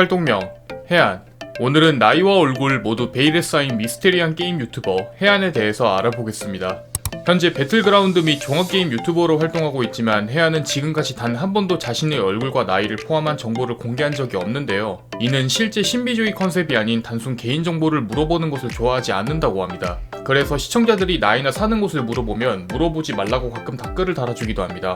활동명 해안. 오늘은 나이와 얼굴 모두 베일에 쌓인 미스테리한 게임 유튜버 해안에 대해서 알아보겠습니다. 현재 배틀그라운드 및 종합게임 유튜버로 활동하고 있지만 해안은 지금까지 단 한 번도 자신의 얼굴과 나이를 포함한 정보를 공개한 적이 없는데요. 이는 실제 신비주의 컨셉이 아닌 단순 개인정보를 물어보는 것을 좋아하지 않는다고 합니다. 그래서 시청자들이 나이나 사는 곳을 물어보면 물어보지 말라고 가끔 댓글을 달아주기도 합니다.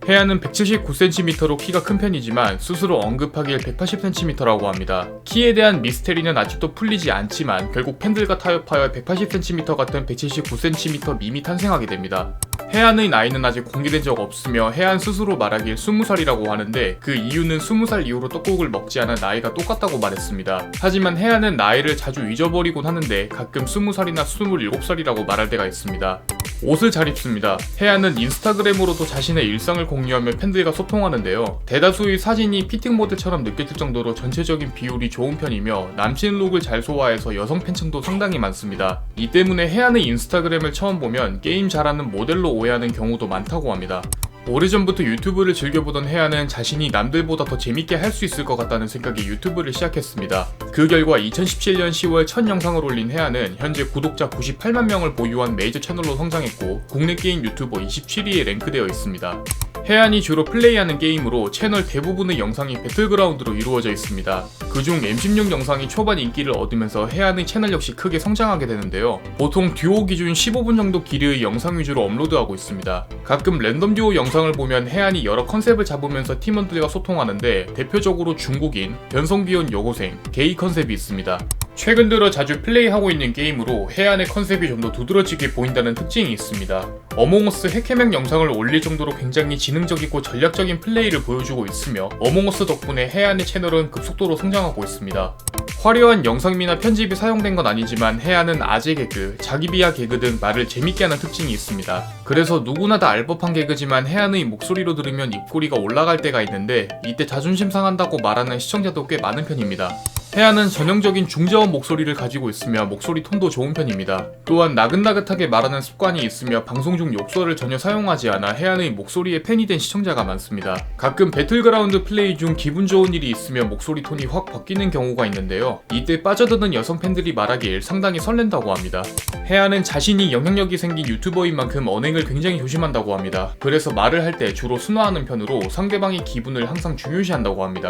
해안은 179cm로 키가 큰 편이지만 스스로 언급하길 180cm라고 합니다. 키에 대한 미스테리는 아직도 풀리지 않지만 결국 팬들과 타협하여 180cm 같은 179cm 밈이 탄생하게 됩니다. 해안의 나이는 아직 공개된 적 없으며 해안 스스로 말하길 20살이라고 하는데 그 이유는 20살 이후로 떡국을 먹지 않아 나이가 똑같다고 말했습니다. 하지만 해안은 나이를 자주 잊어버리곤 하는데 가끔 20살이나 27살이라고 말할 때가 있습니다. 옷을 잘 입습니다. 해안은 인스타그램으로도 자신의 일상을 공유하며 팬들과 소통하는데요. 대다수의 사진이 피팅 모델처럼 느껴질 정도로 전체적인 비율이 좋은 편이며 남친 룩을 잘 소화해서 여성 팬층도 상당히 많습니다. 이 때문에 해안의 인스타그램을 처음 보면 게임 잘하는 모델로 오해하는 경우도 많다고 합니다. 오래전부터 유튜브를 즐겨보던 해안은 자신이 남들보다 더 재밌게 할 수 있을 것 같다는 생각에 유튜브를 시작했습니다. 그 결과 2017년 10월 첫 영상을 올린 해안은 현재 구독자 98만 명을 보유한 메이저 채널로 성장했고 국내 게임 유튜버 27위에 랭크되어 있습니다. 해안이 주로 플레이하는 게임으로 채널 대부분의 영상이 배틀그라운드로 이루어져 있습니다. 그중 M16 영상이 초반 인기를 얻으면서 해안의 채널 역시 크게 성장하게 되는데요. 보통 듀오 기준 15분 정도 길이의 영상 위주로 업로드하고 있습니다. 가끔 랜덤 듀오 영상을 보면 해안이 여러 컨셉을 잡으면서 팀원들과 소통하는데 대표적으로 중국인, 변성 귀여운 여고생, 게이 컨셉이 있습니다. 최근 들어 자주 플레이하고 있는 게임으로 해안의 컨셉이 좀 더 두드러지게 보인다는 특징이 있습니다. 어몽어스 핵해명 영상을 올릴 정도로 굉장히 지능적이고 전략적인 플레이를 보여주고 있으며 어몽어스 덕분에 해안의 채널은 급속도로 성장하고 있습니다. 화려한 영상미나 편집이 사용된 건 아니지만 해안은 아재 개그, 자기 비하 개그 등 말을 재밌게 하는 특징이 있습니다. 그래서 누구나 다 알 법한 개그지만 해안의 목소리로 들으면 입꼬리가 올라갈 때가 있는데 이때 자존심 상한다고 말하는 시청자도 꽤 많은 편입니다. 해안은 전형적인 중저음 목소리를 가지고 있으며 목소리 톤도 좋은 편입니다. 또한 나긋나긋하게 말하는 습관이 있으며 방송 중 욕설을 전혀 사용하지 않아 해안의 목소리에 팬이 된 시청자가 많습니다. 가끔 배틀그라운드 플레이 중 기분 좋은 일이 있으며 목소리 톤이 확 바뀌는 경우가 있는데요. 이때 빠져드는 여성 팬들이 말하길 상당히 설렌다고 합니다. 해안은 자신이 영향력이 생긴 유튜버인 만큼 언행을 굉장히 조심한다고 합니다. 그래서 말을 할 때 주로 순화하는 편으로 상대방의 기분을 항상 중요시한다고 합니다.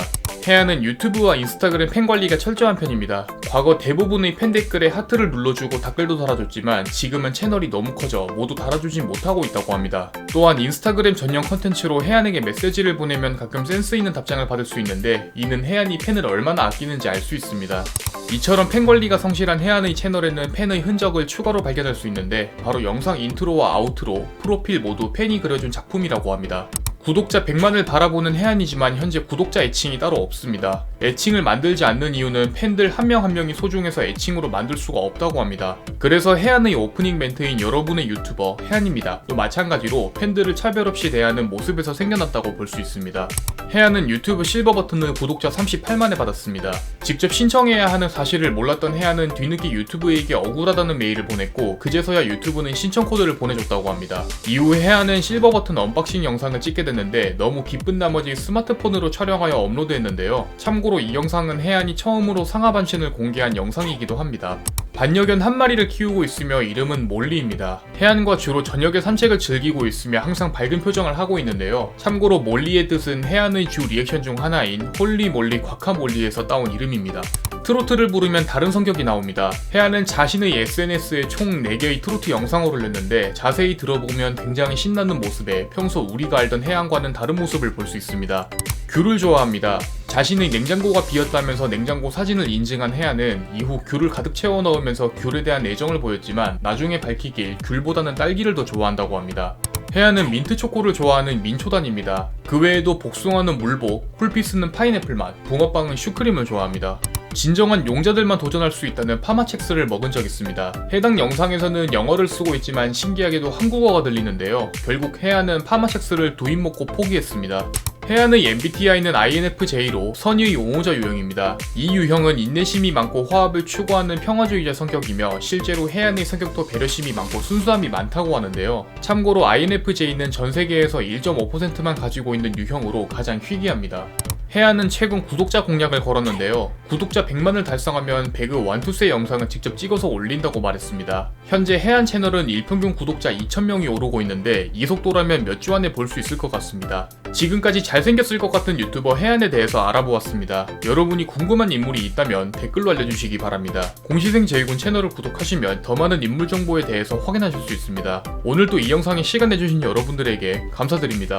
해안은 유튜브와 인스타그램 팬 관리가 철저한 편입니다. 과거 대부분의 팬 댓글에 하트를 눌러주고 댓글도 달아줬지만 지금은 채널이 너무 커져 모두 달아주진 못하고 있다고 합니다. 또한 인스타그램 전용 컨텐츠로 해안에게 메시지를 보내면 가끔 센스 있는 답장을 받을 수 있는데 이는 해안이 팬을 얼마나 아끼는지 알 수 있습니다. 이처럼 팬 관리가 성실한 해안의 채널에는 팬의 흔적을 추가로 발견할 수 있는데 바로 영상 인트로와 아우트로, 프로필 모두 팬이 그려준 작품이라고 합니다. 구독자 100만을 바라보는 해안이지만 현재 구독자 애칭이 따로 없습니다. 애칭을 만들지 않는 이유는 팬들 한 명 한 명이 소중해서 애칭으로 만들 수가 없다고 합니다. 그래서 해안의 오프닝 멘트인 여러분의 유튜버 해안입니다. 또 마찬가지로 팬들을 차별 없이 대하는 모습에서 생겨났다고 볼 수 있습니다. 해안은 유튜브 실버 버튼을 구독자 38만에 받았습니다. 직접 신청해야 하는 사실을 몰랐던 해안은 뒤늦게 유튜브에게 억울하다는 메일을 보냈고 그제서야 유튜브는 신청 코드를 보내줬다고 합니다. 이후 해안은 실버 버튼 언박싱 영상을 찍게 됐는데 너무 기쁜 나머지 스마트폰으로 촬영하여 업로드했는데요. 참고로 이 영상은 해안이 처음으로 상하 반신을 공개한 영상이기도 합니다. 반려견 한 마리를 키우고 있으며 이름은 몰리입니다. 해안과 주로 저녁에 산책을 즐기고 있으며 항상 밝은 표정을 하고 있는데요. 참고로 몰리의 뜻은 해안의 주 리액션 중 하나인 홀리 몰리 과카몰리에서 따온 이름입니다. 트로트를 부르면 다른 성격이 나옵니다. 해안은 자신의 SNS에 총 4개의 트로트 영상을 올렸는데 자세히 들어보면 굉장히 신나는 모습에 평소 우리가 알던 해안과는 다른 모습을 볼 수 있습니다. 귤을 좋아합니다. 자신의 냉장고가 비었다면서 냉장고 사진을 인증한 해안은 이후 귤을 가득 채워 넣으면서 귤에 대한 애정을 보였지만 나중에 밝히길 귤보다는 딸기를 더 좋아한다고 합니다. 해안은 민트초코를 좋아하는 민초단입니다. 그 외에도 복숭아는 물복, 쿨피스는 파인애플 맛, 붕어빵은 슈크림을 좋아합니다. 진정한 용자들만 도전할 수 있다는 파마첵스를 먹은 적 있습니다. 해당 영상에서는 영어를 쓰고 있지만 신기하게도 한국어가 들리는데요. 결국 해안은 파마첵스를 두 입 먹고 포기했습니다. 해안의 MBTI는 INFJ로 선의의 옹호자 유형입니다. 이 유형은 인내심이 많고 화합을 추구하는 평화주의자 성격이며 실제로 해안의 성격도 배려심이 많고 순수함이 많다고 하는데요. 참고로 INFJ는 전 세계에서 1.5%만 가지고 있는 유형으로 가장 희귀합니다. 해안은 최근 구독자 공약을 걸었는데요. 구독자 100만을 달성하면 배그 1,2세 영상을 직접 찍어서 올린다고 말했습니다. 현재 해안 채널은 일평균 구독자 2,000명이 오르고 있는데 이 속도라면 몇 주 안에 볼 수 있을 것 같습니다. 지금까지 잘생겼을 것 같은 유튜버 해안에 대해서 알아보았습니다. 여러분이 궁금한 인물이 있다면 댓글로 알려주시기 바랍니다. 공시생 제이군 채널을 구독하시면 더 많은 인물 정보에 대해서 확인하실 수 있습니다. 오늘도 이 영상에 시간 내주신 여러분들에게 감사드립니다.